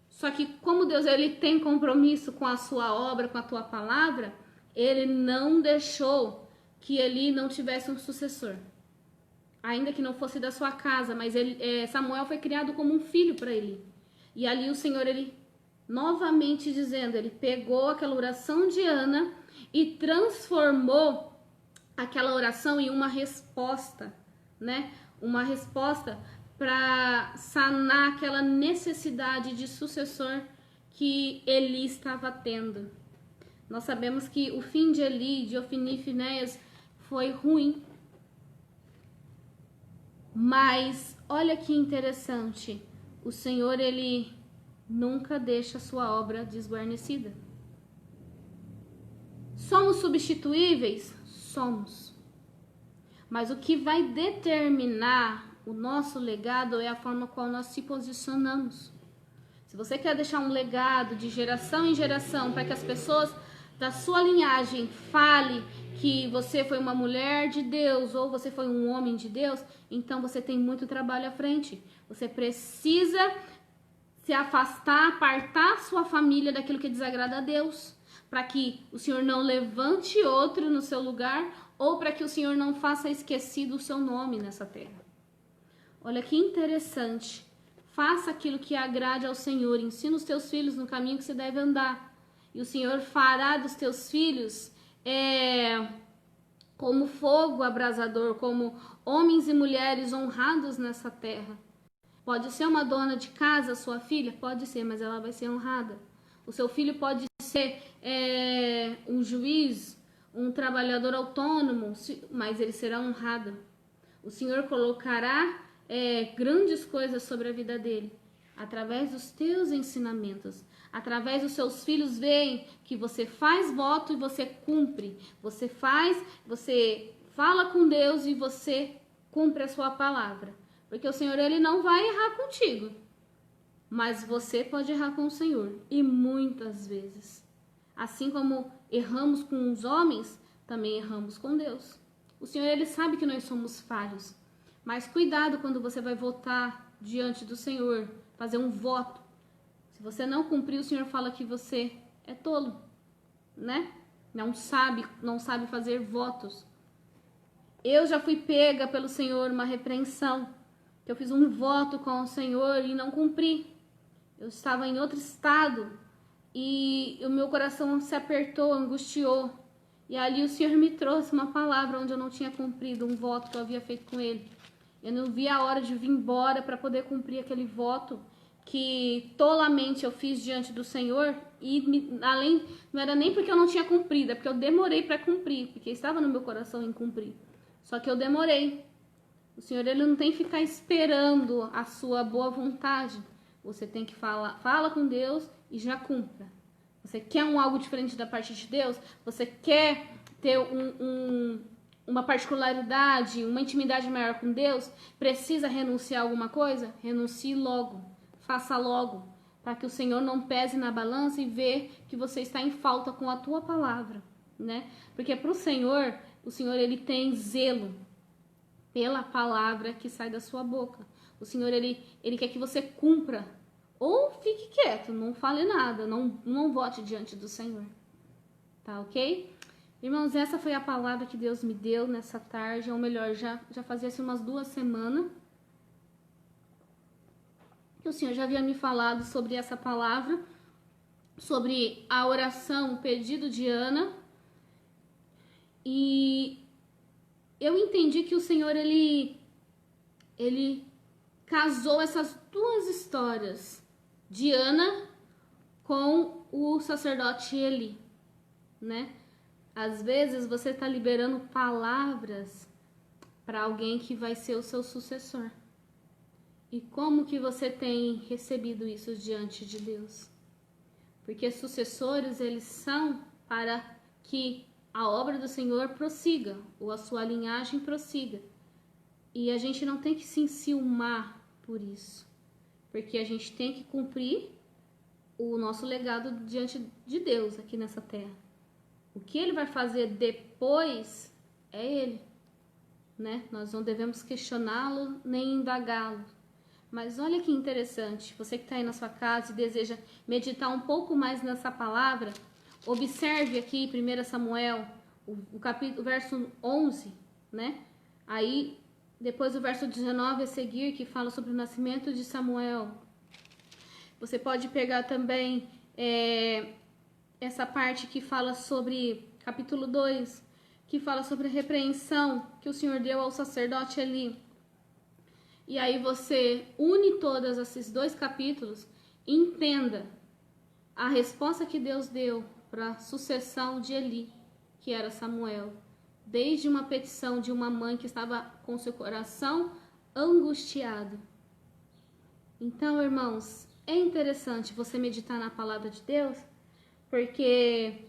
Só que como Deus, ele tem compromisso com a sua obra, com a tua palavra, ele não deixou que Eli não tivesse um sucessor. ainda que não fosse da sua casa, mas Samuel foi criado como um filho para Eli. E ali o Senhor, ele novamente dizendo, ele pegou aquela oração de Ana e transformou aquela oração em uma resposta, né? Uma resposta para sanar aquela necessidade de sucessor que Eli estava tendo. Nós sabemos que o fim de Eli, de Ofni e Finéias, foi ruim. Mas olha que interessante, o Senhor, ele nunca deixa a sua obra desguarnecida. Somos substituíveis? Somos. Mas o que vai determinar o nosso legado é a forma como nós se posicionamos. Se você quer deixar um legado de geração em geração para que as pessoas da sua linhagem falem que você foi uma mulher de Deus ou você foi um homem de Deus, então você tem muito trabalho à frente. Você precisa se afastar, apartar sua família daquilo que desagrada a Deus, para que o Senhor não levante outro no seu lugar ou para que o Senhor não faça esquecido o seu nome nessa terra. Olha que interessante. Faça aquilo que agrade ao Senhor. Ensina os teus filhos no caminho que você deve andar. E o Senhor fará dos teus filhos como fogo abrasador, como homens e mulheres honrados nessa terra. Pode ser uma dona de casa, sua filha? Pode ser, mas ela vai ser honrada. O seu filho pode ser um juiz, um trabalhador autônomo, mas ele será honrado. O Senhor colocará grandes coisas sobre a vida dele, através dos teus ensinamentos, através dos seus filhos veem que você faz voto e você cumpre, você fala com Deus e você cumpre a sua palavra, porque o Senhor, ele não vai errar contigo, mas você pode errar com o Senhor, e muitas vezes, assim como erramos com os homens, também erramos com Deus. O Senhor, ele sabe que nós somos falhos, mas cuidado quando você vai votar diante do Senhor, fazer um voto. Se você não cumprir, o Senhor fala que você é tolo, né? Não sabe fazer votos. Eu já fui pega pelo Senhor uma repreensão, que eu fiz um voto com o Senhor e não cumpri. Eu estava em outro estado e o meu coração se apertou, angustiou. E ali o Senhor me trouxe uma palavra onde eu não tinha cumprido um voto que eu havia feito com Ele. Eu não vi a hora de vir embora para poder cumprir aquele voto que tolamente eu fiz diante do Senhor. E não era nem porque eu não tinha cumprido, é porque eu demorei para cumprir, porque estava no meu coração em cumprir. Só que eu demorei. O Senhor, ele não tem que ficar esperando a sua boa vontade. Você tem que fala com Deus e já cumpra. Você quer algo diferente da parte de Deus? Você quer ter uma particularidade, uma intimidade maior com Deus? Precisa renunciar a alguma coisa? Renuncie logo. Faça logo. Para que o Senhor não pese na balança e vê que você está em falta com a tua palavra, né? Porque para o Senhor ele tem zelo pela palavra que sai da sua boca. O Senhor, ele quer que você cumpra. Ou fique quieto, não fale nada, não vote diante do Senhor. Tá ok? Irmãos, essa foi a palavra que Deus me deu nessa tarde, ou melhor, já fazia umas 2 semanas que o Senhor já havia me falado sobre essa palavra, sobre a oração, o pedido de Ana. E eu entendi que o Senhor, ele casou essas 2 histórias de Ana com o sacerdote Eli, né? Às vezes você está liberando palavras para alguém que vai ser o seu sucessor. E como que você tem recebido isso diante de Deus? Porque sucessores, eles são para que a obra do Senhor prossiga, ou a sua linhagem prossiga. E a gente não tem que se enciumar por isso. Porque a gente tem que cumprir o nosso legado diante de Deus aqui nessa terra. O que Ele vai fazer depois é Ele, né? Nós não devemos questioná-lo nem indagá-lo. Mas olha que interessante, você que está aí na sua casa e deseja meditar um pouco mais nessa palavra, observe aqui 1 Samuel, o verso 11, né? Aí Depois o verso 19 a seguir, que fala sobre o nascimento de Samuel. Você pode pegar também essa parte que fala sobre capítulo 2, que fala sobre a repreensão que o Senhor deu ao sacerdote Eli. E aí você une todos esses dois capítulos e entenda a resposta que Deus deu para a sucessão de Eli, que era Samuel. Desde uma petição de uma mãe que estava com seu coração angustiado. Então, irmãos, é interessante você meditar na palavra de Deus, porque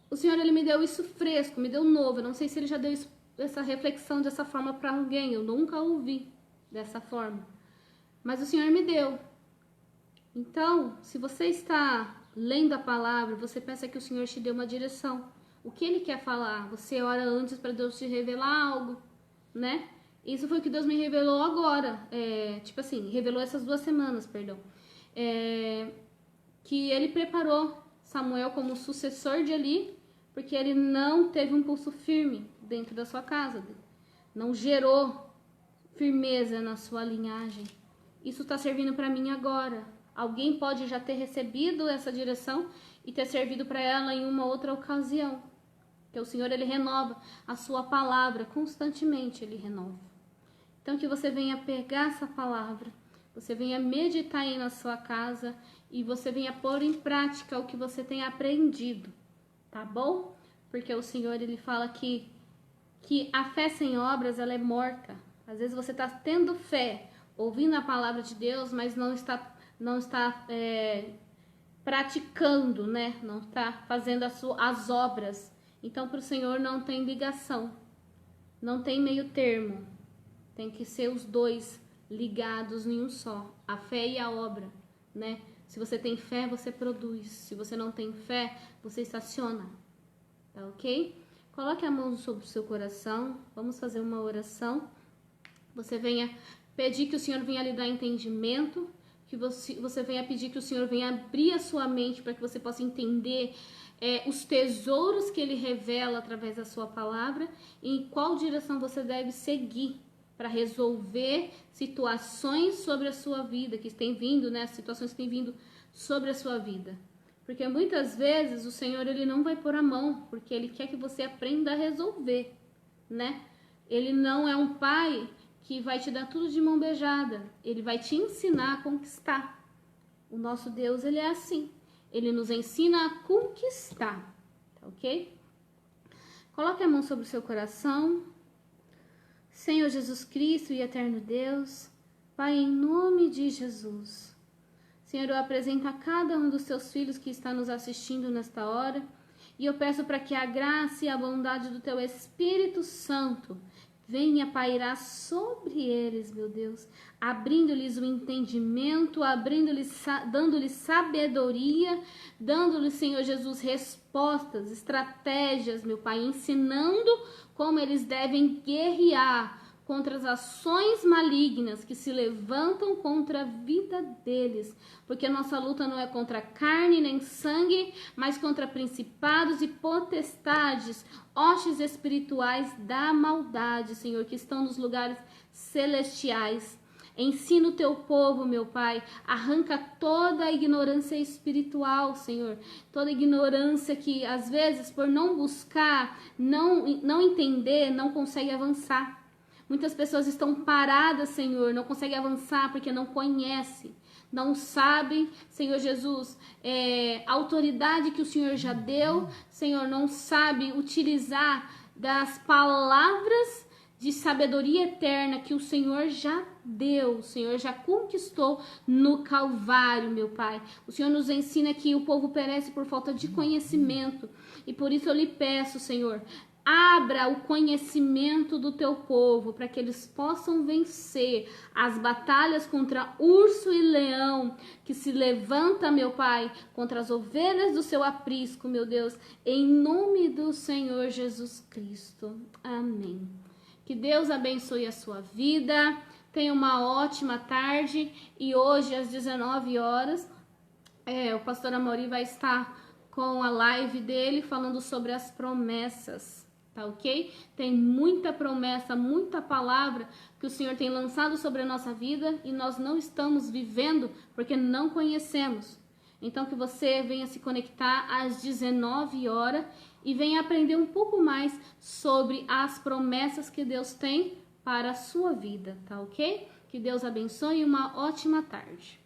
o Senhor, Ele me deu isso fresco, me deu novo. Eu não sei se Ele já deu essa reflexão dessa forma para alguém. Eu nunca ouvi dessa forma. Mas o Senhor me deu. Então, se você está lendo a palavra, você pensa que o Senhor te deu uma direção. O que Ele quer falar? Você ora antes para Deus te revelar algo, né? Isso foi o que Deus me revelou agora. Revelou essas 2 semanas, perdão. Que Ele preparou Samuel como sucessor de Eli, porque ele não teve um pulso firme dentro da sua casa. Não gerou firmeza na sua linhagem. Isso está servindo para mim agora. Alguém pode já ter recebido essa direção e ter servido para ela em uma outra ocasião. Porque o Senhor, Ele renova a sua palavra constantemente, Ele renova. Então que você venha pegar essa palavra, você venha meditar aí na sua casa e você venha pôr em prática o que você tem aprendido, tá bom? Porque o Senhor, Ele fala que a fé sem obras, ela é morta. Às vezes você está tendo fé, ouvindo a palavra de Deus, mas não está praticando, né? Não está fazendo as obras. Então, para o Senhor não tem ligação, não tem meio termo. Tem que ser os dois ligados em um só, a fé e a obra, né? Se você tem fé, você produz. Se você não tem fé, você estaciona, tá ok? Coloque a mão sobre o seu coração, vamos fazer uma oração. Você venha pedir que o Senhor venha lhe dar entendimento, que você venha pedir que o Senhor venha abrir a sua mente para que você possa entender os tesouros que Ele revela através da sua palavra e em qual direção você deve seguir para resolver situações sobre a sua vida que tem vindo, né? As situações que têm vindo sobre a sua vida. Porque muitas vezes o Senhor, Ele não vai pôr a mão, porque Ele quer que você aprenda a resolver, né? Ele não é um pai que vai te dar tudo de mão beijada. Ele vai te ensinar a conquistar. O nosso Deus, Ele é assim. Ele nos ensina a conquistar, tá ok? Coloque a mão sobre o seu coração. Senhor Jesus Cristo e eterno Deus, Pai, em nome de Jesus. Senhor, eu apresento a cada um dos teus filhos que está nos assistindo nesta hora e eu peço para que a graça e a bondade do teu Espírito Santo venha pairar sobre eles, meu Deus, abrindo-lhes o entendimento, dando-lhes sabedoria, dando-lhes, Senhor Jesus, respostas, estratégias, meu Pai, ensinando como eles devem guerrear contra as ações malignas que se levantam contra a vida deles, porque a nossa luta não é contra carne nem sangue, mas contra principados e potestades, hostes espirituais da maldade, Senhor, que estão nos lugares celestiais. Ensina o teu povo, meu Pai, arranca toda a ignorância espiritual, Senhor, toda ignorância que às vezes por não buscar, não entender, não consegue avançar. Muitas pessoas estão paradas, Senhor, não conseguem avançar porque não conhecem, não sabem, Senhor Jesus, a autoridade que o Senhor já deu, Senhor, não sabem utilizar das palavras de sabedoria eterna que o Senhor já deu, o Senhor já conquistou no Calvário, meu Pai. O Senhor nos ensina que o povo perece por falta de conhecimento e por isso eu lhe peço, Senhor, abra o conhecimento do teu povo para que eles possam vencer as batalhas contra urso e leão que se levanta, meu Pai, contra as ovelhas do seu aprisco, meu Deus, em nome do Senhor Jesus Cristo. Amém. Que Deus abençoe a sua vida. Tenha uma ótima tarde e hoje às 19 horas o pastor Amaury vai estar com a live dele falando sobre as promessas. tá ok? Tem muita promessa, muita palavra que o Senhor tem lançado sobre a nossa vida e nós não estamos vivendo porque não conhecemos. Então que você venha se conectar às 19 horas e venha aprender um pouco mais sobre as promessas que Deus tem para a sua vida, tá ok? Que Deus abençoe e uma ótima tarde.